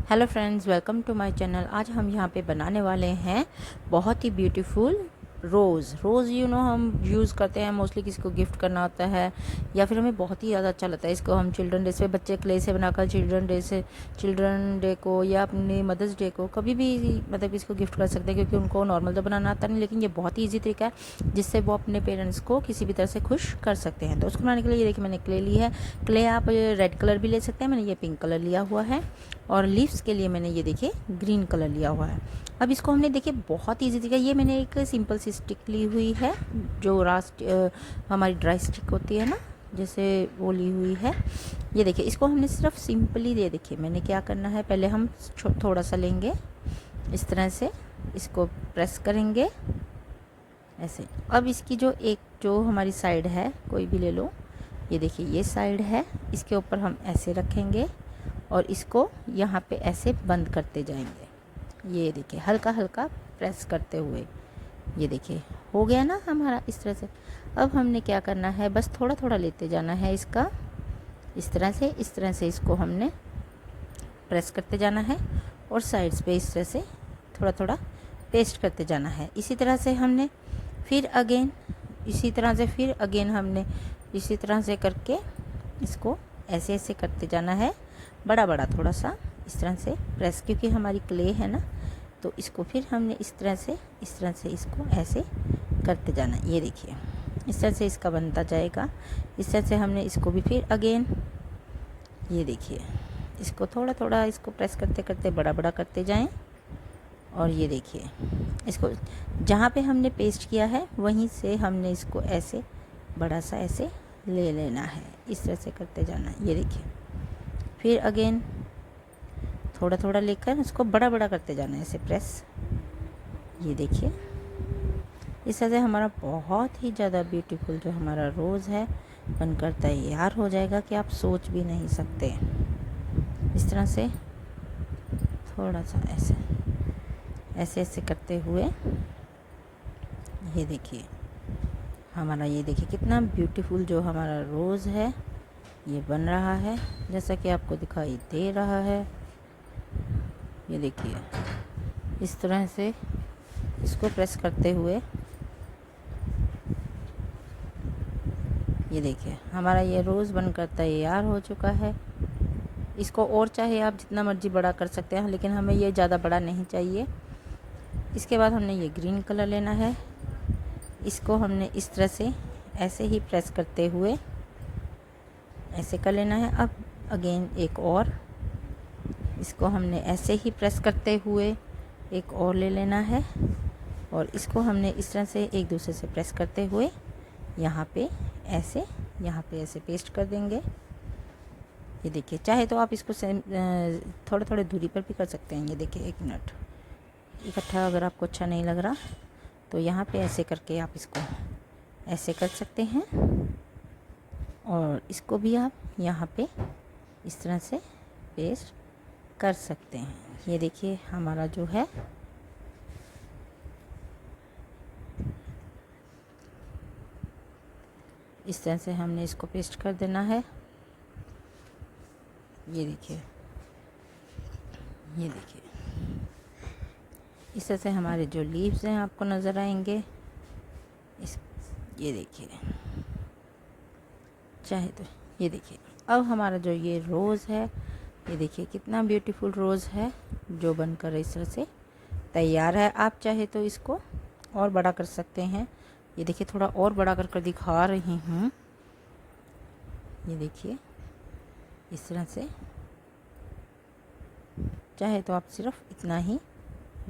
Hello friends, welcome to my channel. आज हम यहाँ पे बनाने वाले हैं बहुत ही ब्यूटीफुल रोज़ हम यूज़ करते हैं मोस्टली किसी को गिफ्ट करना होता है या फिर हमें बहुत ही ज़्यादा अच्छा लगता है। इसको हम चिल्ड्रन डे से बच्चे क्ले से बनाकर चिल्ड्रन डे को या अपने मदर्स डे को कभी भी मतलब इसको गिफ्ट कर सकते हैं, क्योंकि उनको नॉर्मल तो बनाना आता नहीं, लेकिन ये बहुत ही ईजी तरीका है जिससे वो अपने पेरेंट्स को किसी भी तरह से खुश कर सकते हैं। तो उसको बनाने के लिए ये देखिए मैंने क्ले ली है। क्ले आप रेड कलर भी ले सकते हैं, मैंने ये पिंक कलर लिया हुआ है, और लीव्स के लिए मैंने ये देखिए ग्रीन कलर लिया हुआ है। अब इसको हमने देखिए बहुत ईजी तरीका, ये मैंने एक सिंपल सी स्टिक ली हुई है जो हमारी ड्राई स्टिक होती है ना, जैसे वो ली हुई है। ये देखिए इसको हमने सिर्फ सिंपली ये देखिए मैंने क्या करना है, पहले हम थोड़ा सा लेंगे इस तरह से, इसको प्रेस करेंगे ऐसे। अब इसकी जो हमारी साइड है कोई भी ले लो, ये देखिए ये साइड है, इसके ऊपर हम ऐसे रखेंगे और इसको यहाँ पे ऐसे बंद करते जाएंगे। ये देखिए हल्का हल्का प्रेस करते हुए, ये देखिए हो गया ना हमारा इस तरह से। अब हमने क्या करना है, बस थोड़ा थोड़ा लेते जाना है इसका, इस तरह से इसको हमने प्रेस करते जाना है और साइड्स पे इस तरह से थोड़ा थोड़ा पेस्ट करते जाना है। इसी तरह से हमने फिर अगेन हमने इसी तरह से करके इसको ऐसे ऐसे करते जाना है, बड़ा बड़ा थोड़ा सा इस तरह से प्रेस, क्योंकि हमारी क्ले है ना, तो इसको फिर हमने इस तरह से इसको ऐसे करते जाना है। ये देखिए इस तरह से इसका बनता जाएगा। इस तरह से हमने इसको भी फिर अगेन, ये देखिए इसको थोड़ा थोड़ा इसको प्रेस करते करते बड़ा बड़ा करते जाएं। और ये देखिए इसको जहाँ पे हमने पेस्ट किया है वहीं से हमने इसको ऐसे बड़ा सा ऐसे ले लेना है, इस तरह से करते जाना है। ये देखिए फिर अगेन थोड़ा थोड़ा लेकर उसको बड़ा बड़ा करते जाना है ऐसे प्रेस। ये देखिए इस तरह से हमारा बहुत ही ज़्यादा ब्यूटीफुल जो हमारा रोज़ है बनकर तैयार हो जाएगा कि आप सोच भी नहीं सकते। इस तरह से थोड़ा सा ऐसे ऐसे ऐसे करते हुए ये देखिए हमारा, ये देखिए कितना ब्यूटीफुल जो हमारा रोज़ है ये बन रहा है, जैसा कि आपको दिखाई दे रहा है। ये देखिए इस तरह से इसको प्रेस करते हुए, ये देखिए हमारा ये रोज़ बनकर तैयार हो चुका है। इसको और चाहे आप जितना मर्जी बड़ा कर सकते हैं, लेकिन हमें ये ज़्यादा बड़ा नहीं चाहिए। इसके बाद हमने ये ग्रीन कलर लेना है, इसको हमने इस तरह से ऐसे ही प्रेस करते हुए ऐसे कर लेना है। अब अगेन एक और, इसको हमने ऐसे ही प्रेस करते हुए एक और ले लेना है, और इसको हमने इस तरह से एक दूसरे से प्रेस करते हुए यहाँ पे ऐसे पेस्ट कर देंगे। ये देखिए चाहे तो आप इसको थोड़े थोड़े दूरी पर भी कर सकते हैं। ये देखिए एक मिनट इकट्ठा अगर आपको अच्छा नहीं लग रहा तो यहाँ पे ऐसे करके आप इसको ऐसे कर सकते हैं, और इसको भी आप यहाँ पे इस तरह से पेस्ट कर सकते हैं। ये देखिए हमारा जो है इस तरह से हमने इसको पेस्ट कर देना है। ये देखिए इस तरह से हमारे जो लीव्स हैं आपको नज़र आएंगे। ये देखिए चाहे तो ये देखिए अब हमारा जो ये रोज़ है, ये देखिए कितना ब्यूटीफुल रोज़ है जो बनकर इस तरह से तैयार है। आप चाहे तो इसको और बड़ा कर सकते हैं। ये देखिए थोड़ा और बड़ा कर दिखा रही हूँ। ये देखिए इस तरह से, चाहे तो आप सिर्फ इतना ही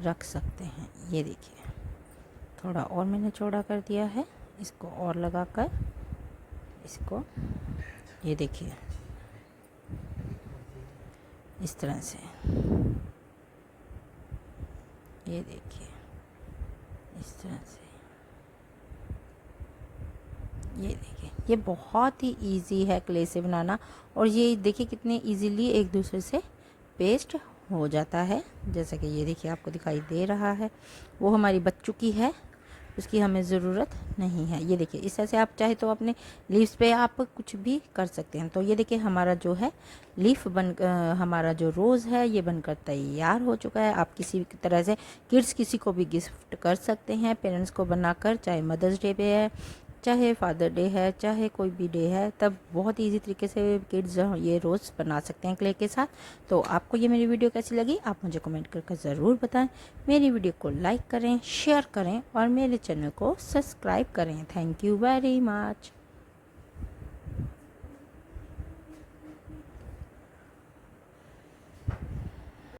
रख सकते हैं। ये देखिए थोड़ा और मैंने चौड़ा कर दिया है, इसको और लगाकर इसको, ये देखिए इस तरह से, ये देखिए इस तरह से, ये देखिए ये बहुत ही इजी है क्ले से बनाना, और ये देखिए कितने इजीली एक दूसरे से पेस्ट हो जाता है। जैसा कि ये देखिए आपको दिखाई दे रहा है, वो हमारी बच चुकी है उसकी हमें ज़रूरत नहीं है। ये देखिए इस तरह से आप चाहे तो अपने लीव्स पे आप कुछ भी कर सकते हैं। तो ये देखिए हमारा जो है लीफ हमारा जो रोज़ है ये बनकर तैयार हो चुका है। आप किसी तरह से किड्स किसी को भी गिफ्ट कर सकते हैं पेरेंट्स को बनाकर, चाहे मदर्स डे पे है, चाहे फादर डे है, चाहे कोई भी डे है, तब बहुत इजी तरीके से किड्स ये रोज़ बना सकते हैं क्ले के साथ। तो आपको ये मेरी वीडियो कैसी लगी आप मुझे कमेंट करके ज़रूर बताएं। मेरी वीडियो को लाइक करें, शेयर करें और मेरे चैनल को सब्सक्राइब करें। Thank you very much.